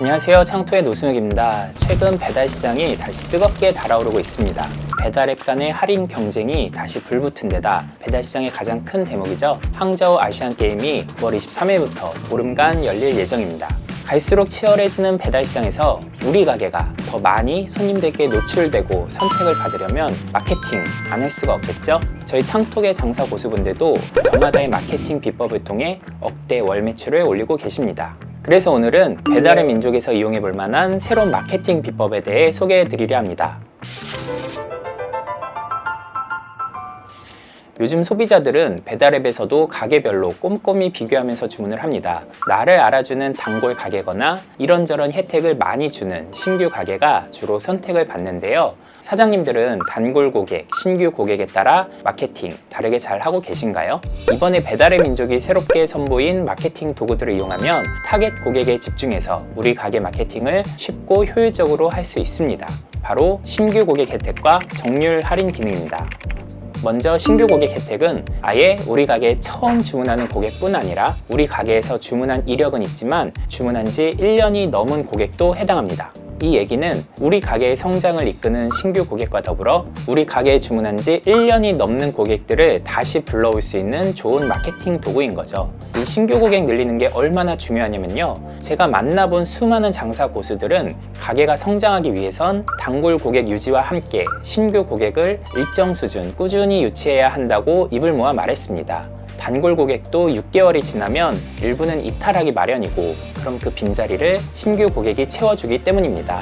안녕하세요, 창토의 노승혁입니다. 최근 배달 시장이 다시 뜨겁게 달아오르고 있습니다. 배달앱 간의 할인 경쟁이 다시 불붙은 데다 배달 시장의 가장 큰 대목이죠. 항저우 아시안게임이 9월 23일부터 보름간 열릴 예정입니다. 갈수록 치열해지는 배달 시장에서 우리 가게가 더 많이 손님들께 노출되고 선택을 받으려면 마케팅 안 할 수가 없겠죠? 저희 창톡의 장사 고수분들도 저마다의 마케팅 비법을 통해 억대 월 매출을 올리고 계십니다. 그래서 오늘은 배달의 민족에서 이용해 볼 만한 새로운 마케팅 비법에 대해 소개해 드리려 합니다. 요즘 소비자들은 배달앱에서도 가게별로 꼼꼼히 비교하면서 주문을 합니다. 나를 알아주는 단골 가게거나 이런저런 혜택을 많이 주는 신규 가게가 주로 선택을 받는데요. 사장님들은 단골 고객, 신규 고객에 따라 마케팅 다르게 잘 하고 계신가요? 이번에 배달의 민족이 새롭게 선보인 마케팅 도구들을 이용하면 타겟 고객에 집중해서 우리 가게 마케팅을 쉽고 효율적으로 할 수 있습니다. 바로 신규 고객 혜택과 정률 할인 기능입니다. 먼저 신규 고객 혜택은 아예 우리 가게에 처음 주문하는 고객뿐 아니라 우리 가게에서 주문한 이력은 있지만 주문한 지 1년이 넘은 고객도 해당합니다. 이 얘기는 우리 가게의 성장을 이끄는 신규 고객과 더불어 우리 가게에 주문한 지 1년이 넘는 고객들을 다시 불러올 수 있는 좋은 마케팅 도구인 거죠. 이 신규 고객 늘리는 게 얼마나 중요하냐면요. 제가 만나본 수많은 장사 고수들은 가게가 성장하기 위해선 단골 고객 유지와 함께 신규 고객을 일정 수준 꾸준히 유치해야 한다고 입을 모아 말했습니다. 단골 고객도 6개월이 지나면 일부는 이탈하기 마련이고 그럼 그 빈자리를 신규 고객이 채워주기 때문입니다.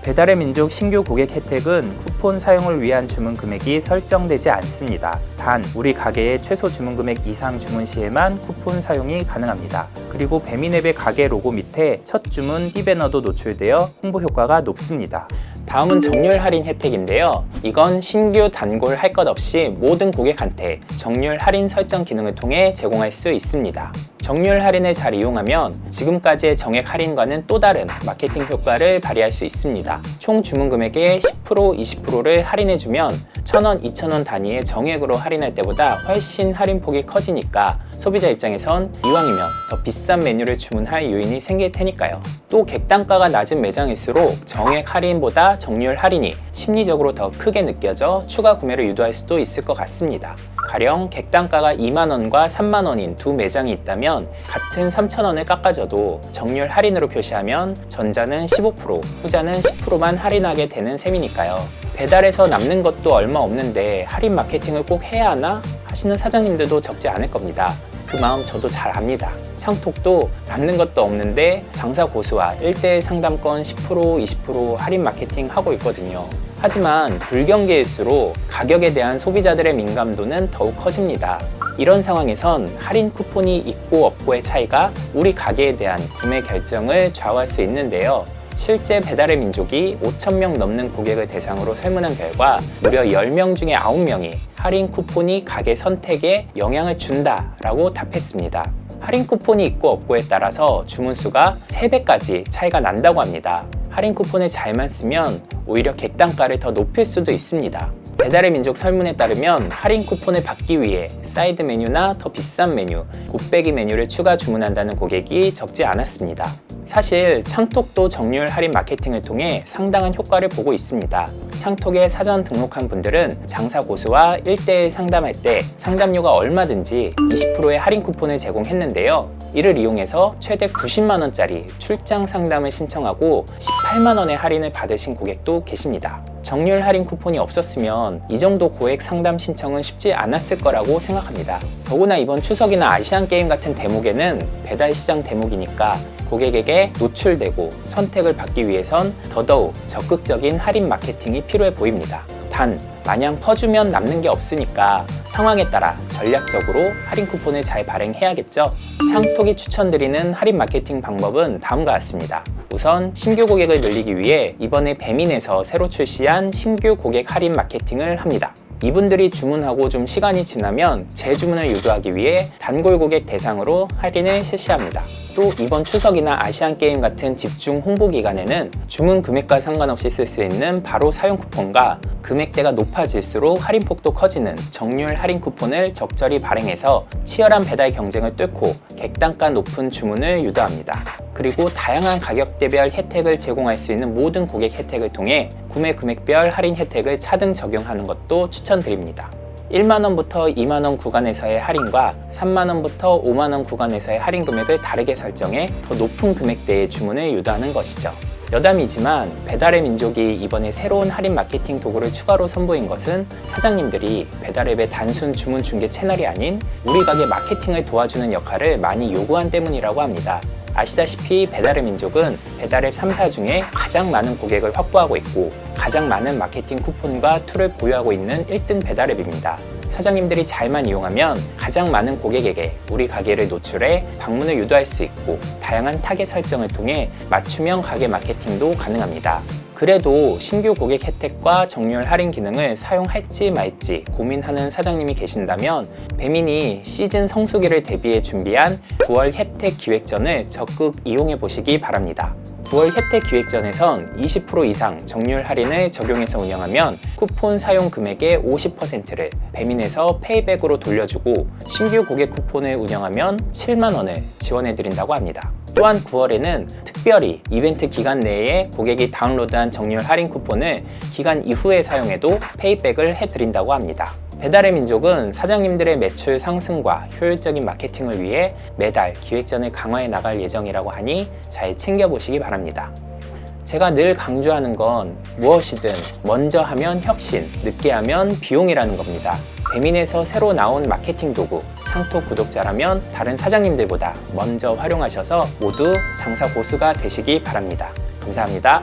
배달의 민족 신규 고객 혜택은 쿠폰 사용을 위한 주문 금액이 설정되지 않습니다. 단 우리 가게의 최소 주문 금액 이상 주문 시에만 쿠폰 사용이 가능합니다. 그리고 배민앱의 가게 로고 밑에 첫 주문 띠배너도 노출되어 홍보 효과가 높습니다. 다음은 정률 할인 혜택인데요. 이건 신규 단골 할 것 없이 모든 고객한테 정률 할인 설정 기능을 통해 제공할 수 있습니다. 정률 할인을 잘 이용하면 지금까지의 정액 할인과는 또 다른 마케팅 효과를 발휘할 수 있습니다. 총 주문 금액의 10%, 20%를 할인해주면 1,000원, 2,000원 단위의 정액으로 할인할 때보다 훨씬 할인폭이 커지니까 소비자 입장에선 이왕이면 더 비싼 메뉴를 주문할 요인이 생길 테니까요. 또 객단가가 낮은 매장일수록 정액 할인보다 정률 할인이 심리적으로 더 크게 느껴져 추가 구매를 유도할 수도 있을 것 같습니다. 가령 객단가가 2만원과 3만원인 두 매장이 있다면 같은 3,000원을 깎아줘도 정률 할인으로 표시하면 전자는 15%, 후자는 10%만 할인하게 되는 셈이니까요. 배달에서 남는 것도 얼마 없는데 할인 마케팅을 꼭 해야 하나? 하시는 사장님들도 적지 않을 겁니다. 그 마음 저도 잘 압니다. 창톡도 남는 것도 없는데 장사 고수와 1:1 상담권 10%, 20% 할인 마케팅 하고 있거든요. 하지만 불경기일수록 가격에 대한 소비자들의 민감도는 더욱 커집니다. 이런 상황에선 할인 쿠폰이 있고 없고의 차이가 우리 가게에 대한 구매 결정을 좌우할 수 있는데요. 실제 배달의 민족이 5,000명 넘는 고객을 대상으로 설문한 결과 무려 10명 중에 9명이 할인 쿠폰이 가게 선택에 영향을 준다라고 답했습니다. 할인 쿠폰이 있고 없고에 따라서 주문 수가 3배까지 차이가 난다고 합니다. 할인 쿠폰을 잘만 쓰면 오히려 객단가를 더 높일 수도 있습니다. 배달의 민족 설문에 따르면 할인 쿠폰을 받기 위해 사이드 메뉴나 더 비싼 메뉴, 곱빼기 메뉴를 추가 주문한다는 고객이 적지 않았습니다. 사실 창톡도 정률 할인 마케팅을 통해 상당한 효과를 보고 있습니다. 창톡에 사전 등록한 분들은 장사 고수와 1:1 상담할 때 상담료가 얼마든지 20%의 할인 쿠폰을 제공했는데요. 이를 이용해서 최대 90만원짜리 출장 상담을 신청하고 18만원의 할인을 받으신 고객도 계십니다. 정률 할인 쿠폰이 없었으면 이 정도 고액 상담 신청은 쉽지 않았을 거라고 생각합니다. 더구나 이번 추석이나 아시안게임 같은 대목에는 배달 시장 대목이니까 고객에게 노출되고 선택을 받기 위해선 더더욱 적극적인 할인 마케팅이 필요해 보입니다. 단, 마냥 퍼주면 남는 게 없으니까 상황에 따라 전략적으로 할인 쿠폰을 잘 발행해야겠죠. 창톡이 추천드리는 할인 마케팅 방법은 다음과 같습니다. 우선 신규 고객을 늘리기 위해 이번에 배민에서 새로 출시한 신규 고객 할인 마케팅을 합니다. 이분들이 주문하고 좀 시간이 지나면 재주문을 유도하기 위해 단골 고객 대상으로 할인을 실시합니다. 또 이번 추석이나 아시안게임 같은 집중 홍보 기간에는 주문 금액과 상관없이 쓸 수 있는 바로 사용 쿠폰과 금액대가 높아질수록 할인폭도 커지는 정률 할인 쿠폰을 적절히 발행해서 치열한 배달 경쟁을 뚫고 객단가 높은 주문을 유도합니다. 그리고 다양한 가격대별 혜택을 제공할 수 있는 모든 고객 혜택을 통해 구매 금액별 할인 혜택을 차등 적용하는 것도 추천드립니다. 1만원부터 2만원 구간에서의 할인과 3만원부터 5만원 구간에서의 할인 금액을 다르게 설정해 더 높은 금액대의 주문을 유도하는 것이죠. 여담이지만 배달의 민족이 이번에 새로운 할인 마케팅 도구를 추가로 선보인 것은 사장님들이 배달앱의 단순 주문 중개 채널이 아닌 우리 가게 마케팅을 도와주는 역할을 많이 요구한 때문이라고 합니다. 아시다시피 배달의 민족은 배달앱 3사 중에 가장 많은 고객을 확보하고 있고 가장 많은 마케팅 쿠폰과 툴을 보유하고 있는 1등 배달앱입니다. 사장님들이 잘만 이용하면 가장 많은 고객에게 우리 가게를 노출해 방문을 유도할 수 있고 다양한 타겟 설정을 통해 맞춤형 가게 마케팅도 가능합니다. 그래도 신규 고객 혜택과 정률 할인 기능을 사용할지 말지 고민하는 사장님이 계신다면 배민이 시즌 성수기를 대비해 준비한 9월 혜택 기획전을 적극 이용해 보시기 바랍니다. 9월 혜택 기획전에선 20% 이상 정률 할인을 적용해서 운영하면 쿠폰 사용 금액의 50%를 배민에서 페이백으로 돌려주고 신규 고객 쿠폰을 운영하면 7만원을 지원해드린다고 합니다. 또한 9월에는 특별히 이벤트 기간 내에 고객이 다운로드한 정률 할인 쿠폰을 기간 이후에 사용해도 페이백을 해드린다고 합니다. 배달의 민족은 사장님들의 매출 상승과 효율적인 마케팅을 위해 매달 기획전을 강화해 나갈 예정이라고 하니 잘 챙겨보시기 바랍니다. 제가 늘 강조하는 건 무엇이든 먼저 하면 혁신, 늦게 하면 비용이라는 겁니다. 배민에서 새로 나온 마케팅 도구 창톡 구독자라면 다른 사장님들보다 먼저 활용하셔서 모두 장사 고수가 되시기 바랍니다. 감사합니다.